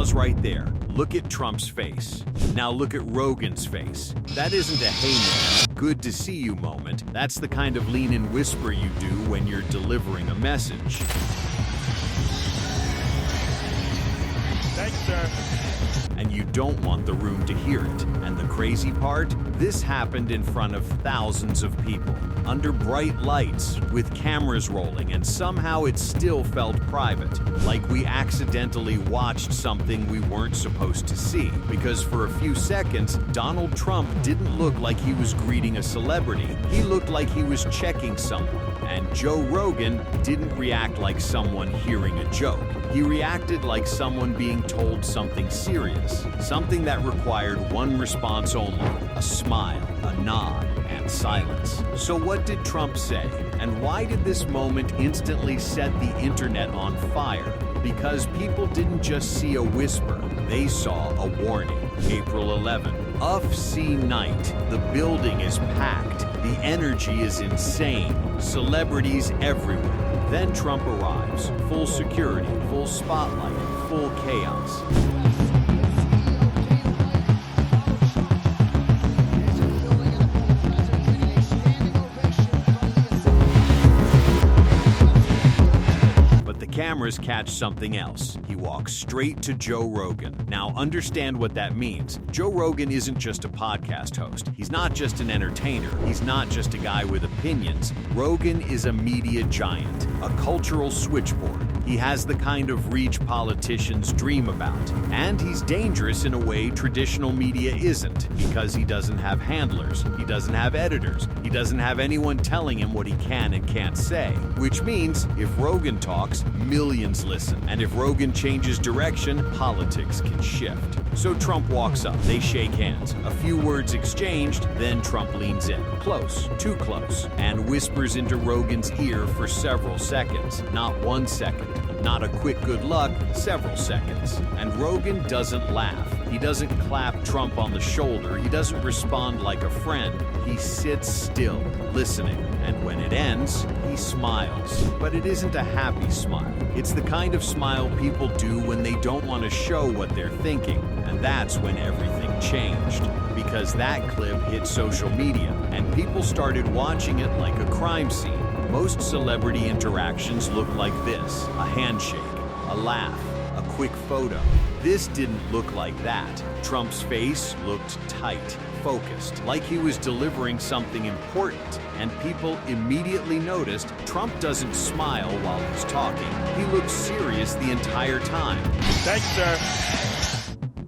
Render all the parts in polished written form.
Pause right there. Look at Trump's face. Now look at Rogan's face. That isn't a "hey man, good to see you" moment. That's the kind of lean and whisper you do when you're delivering a message. Thanks, sir. And you don't want the room to hear it. And the crazy part? This happened in front of thousands of people, under bright lights, with cameras rolling, and somehow it still felt private, like we accidentally watched something we weren't supposed to see. Because for a few seconds, Donald Trump didn't look like he was greeting a celebrity. He looked like he was checking someone. And Joe Rogan didn't react like someone hearing a joke. He reacted like someone being told something serious, something that required one response only: a smile, a nod, and silence. So what did Trump say? And why did this moment instantly set the internet on fire? Because people didn't just see a whisper, they saw a warning. April 11, UFC night. The building is packed. The energy is insane. Celebrities everywhere. Then Trump arrives. Full security, full spotlight, full chaos. Cameras catch something else. He walks straight to Joe Rogan. Now understand what that means. Joe Rogan isn't just a podcast host. He's not just an entertainer. He's not just a guy with opinions. Rogan is a media giant, a cultural switchboard. He has the kind of reach politicians dream about. And he's dangerous in a way traditional media isn't, because he doesn't have handlers, he doesn't have editors, he doesn't have anyone telling him what he can and can't say. Which means, if Rogan talks, millions listen. And if Rogan changes direction, politics can shift. So Trump walks up, they shake hands, a few words exchanged, then Trump leans in, close, too close, and whispers into Rogan's ear for several seconds. Not 1 second, not a quick good luck, several seconds. And Rogan doesn't laugh. He doesn't clap Trump on the shoulder. He doesn't respond like a friend. He sits still, listening. And when it ends, he smiles. But it isn't a happy smile. It's the kind of smile people do when they don't want to show what they're thinking. And that's when everything changed. Because that clip hit social media, and people started watching it like a crime scene. Most celebrity interactions look like this: a handshake, a laugh, a quick photo. This didn't look like that. Trump's face looked tight, focused, like he was delivering something important. And people immediately noticed Trump doesn't smile while he's talking. He looks serious the entire time. Thanks, sir.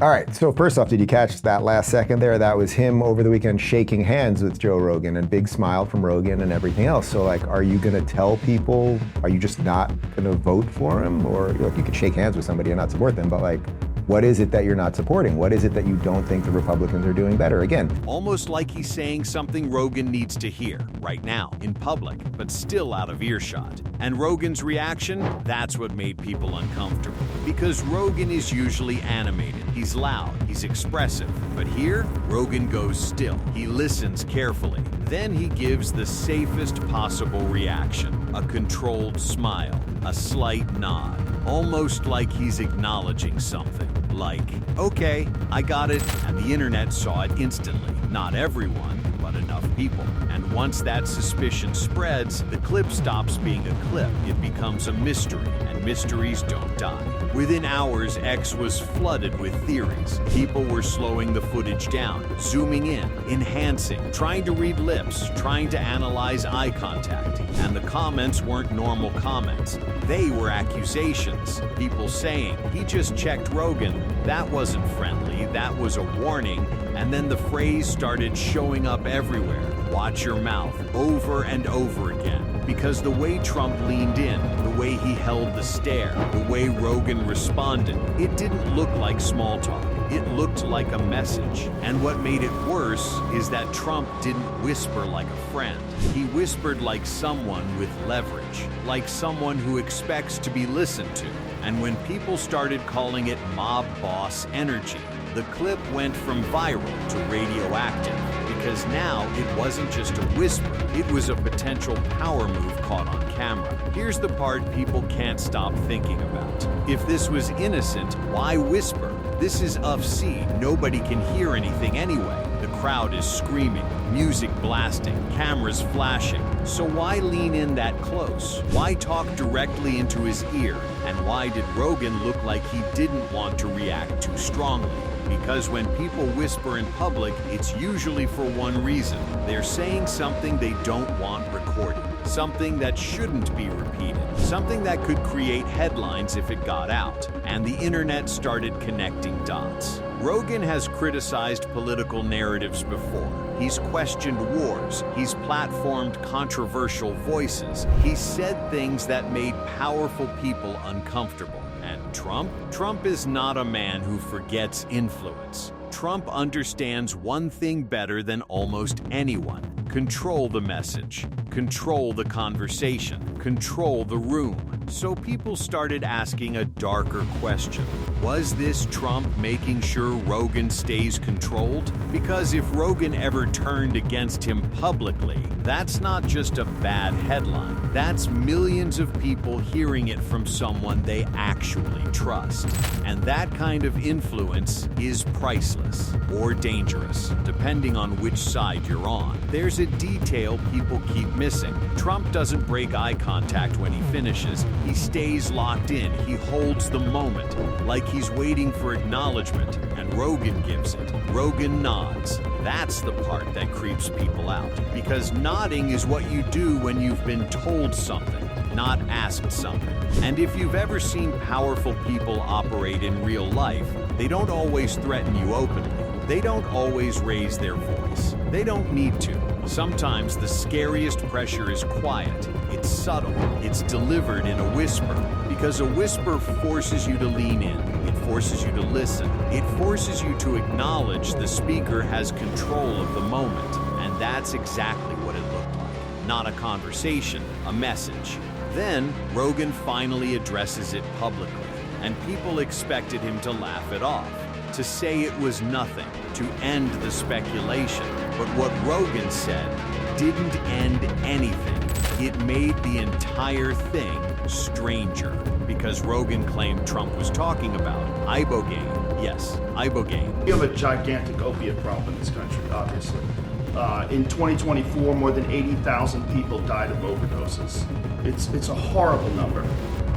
All right, so first off, did you catch that last second there? That was him over the weekend shaking hands with Joe Rogan, and big smile from Rogan and everything else. So like, are you gonna tell people, are you just not gonna vote for him? Or like, you could shake hands with somebody and not support them, but like, what is it that you're not supporting? What is it that you don't think the Republicans are doing better? Again, almost like he's saying something Rogan needs to hear right now in public, but still out of earshot. And Rogan's reaction? That's what made people uncomfortable. Because Rogan is usually animated. He's loud, he's expressive. But here, Rogan goes still. He listens carefully. Then he gives the safest possible reaction: a controlled smile, a slight nod, almost like he's acknowledging something. Like, okay, I got it, and the internet saw it instantly. Not everyone, but enough people. And once that suspicion spreads, the clip stops being a clip. It becomes a mystery, and mysteries don't die. Within hours, X was flooded with theories. People were slowing the footage down, zooming in, enhancing, trying to read lips, trying to analyze eye contact. And the comments weren't normal comments. They were accusations. People saying, he just checked Rogan. That wasn't friendly. That was a warning. And then the phrase started showing up everywhere. Watch your mouth, over and over again. Because the way Trump leaned in, the way he held the stare, the way Rogan responded, it didn't look like small talk. It looked like a message. And what made it worse is that Trump didn't whisper like a friend. He whispered like someone with leverage, like someone who expects to be listened to. And when people started calling it mob boss energy, the clip went from viral to radioactive. because now it wasn't just a whisper, it was a potential power move caught on camera. Here's the part people can't stop thinking about. If this was innocent, why whisper? This is UFC, nobody can hear anything anyway. The crowd is screaming, music blasting, cameras flashing. So why lean in that close? Why talk directly into his ear? And why did Rogan look like he didn't want to react too strongly? Because when people whisper in public, it's usually for one reason. They're saying something they don't want recorded, something that shouldn't be repeated, something that could create headlines if it got out. And the internet started connecting dots. Rogan has criticized political narratives before. He's questioned wars. He's platformed controversial voices. He's said things that made powerful people uncomfortable. And Trump? Trump is not a man who forgets influence. Trump understands one thing better than almost anyone. Control the message, control the conversation, control the room. So people started asking a darker question. Was this Trump making sure Rogan stays controlled? Because if Rogan ever turned against him publicly, that's not just a bad headline. That's millions of people hearing it from someone they actually trust. And that kind of influence is priceless or dangerous, depending on which side you're on. There's a detail people keep missing. Trump doesn't break eye contact when he finishes. He stays locked in. He holds the moment, like he's waiting for acknowledgement, and Rogan gives it. Rogan nods. That's the part that creeps people out, because nodding is what you do when you've been told something, not asked something. And if you've ever seen powerful people operate in real life, they don't always threaten you openly. They don't always raise their voice. They don't need to. Sometimes the scariest pressure is quiet. It's subtle. It's delivered in a whisper, because a whisper forces you to lean in. It forces you to listen. It forces you to acknowledge the speaker has control of the moment. And that's exactly what it looked like. Not a conversation, a message. Then, Rogan finally addresses it publicly, and people expected him to laugh it off, to say it was nothing, to end the speculation. But what Rogan said didn't end anything. It made the entire thing stranger, because Rogan claimed Trump was talking about ibogaine. Yes, ibogaine. We have a gigantic opiate problem in this country, obviously. In 2024, more than 80,000 people died of overdoses. It's a horrible number.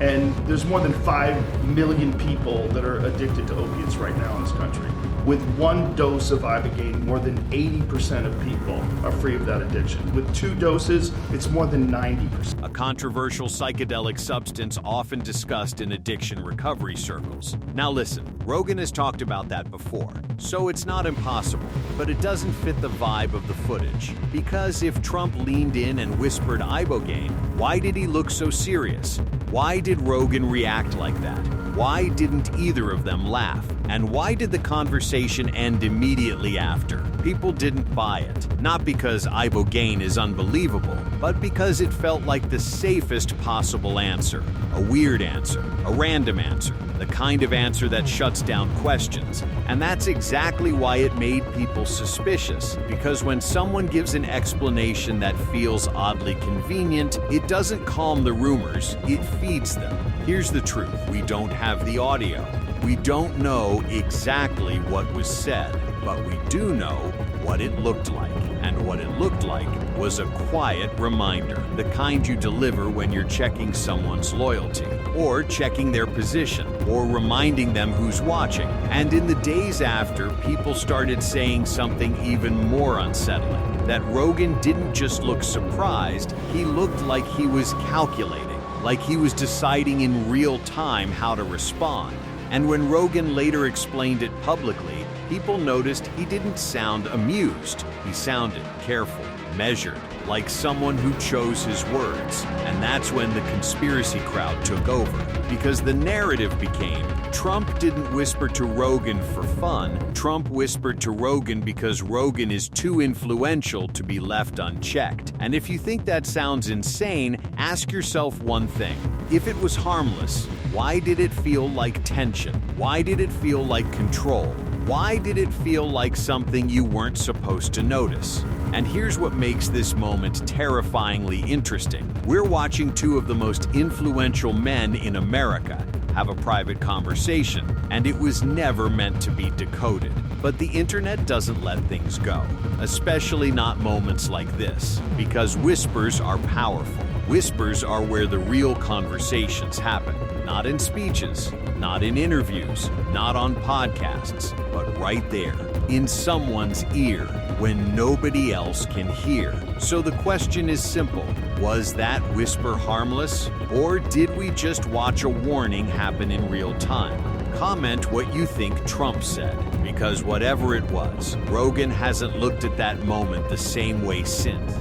And there's more than 5 million people that are addicted to opiates right now in this country. With one dose of ibogaine, more than 80% of people are free of that addiction. With 2 doses, it's more than 90%. A controversial psychedelic substance often discussed in addiction recovery circles. Now listen, Rogan has talked about that before, so it's not impossible, but it doesn't fit the vibe of the footage. Because if Trump leaned in and whispered ibogaine, why did he look so serious? Why did Rogan react like that? Why didn't either of them laugh? And why did the conversation end immediately after? People didn't buy it. Not because ibogaine is unbelievable, but because it felt like the safest possible answer. A weird answer, a random answer, the kind of answer that shuts down questions. And that's exactly why it made people suspicious. Because when someone gives an explanation that feels oddly convenient, it doesn't calm the rumors, it feeds them. Here's the truth. We don't have the audio. We don't know exactly what was said, but we do know what it looked like. And what it looked like was a quiet reminder, the kind you deliver when you're checking someone's loyalty, or checking their position, or reminding them who's watching. And in the days after, people started saying something even more unsettling, that Rogan didn't just look surprised, he looked like he was calculating, like he was deciding in real time how to respond. And when Rogan later explained it publicly, people noticed he didn't sound amused. He sounded careful, measured, like someone who chose his words. And that's when the conspiracy crowd took over, because the narrative became, Trump didn't whisper to Rogan for fun. Trump whispered to Rogan because Rogan is too influential to be left unchecked. And if you think that sounds insane, ask yourself one thing. If it was harmless, why did it feel like tension? Why did it feel like control? Why did it feel like something you weren't supposed to notice? And here's what makes this moment terrifyingly interesting. We're watching two of the most influential men in America have a private conversation, and it was never meant to be decoded. But the internet doesn't let things go, especially not moments like this, because whispers are powerful. Whispers are where the real conversations happen, not in speeches, not in interviews, not on podcasts, but right there, in someone's ear, when nobody else can hear. So the question is simple. Was that whisper harmless? Or did we just watch a warning happen in real time? Comment what you think Trump said, because whatever it was, Rogan hasn't looked at that moment the same way since.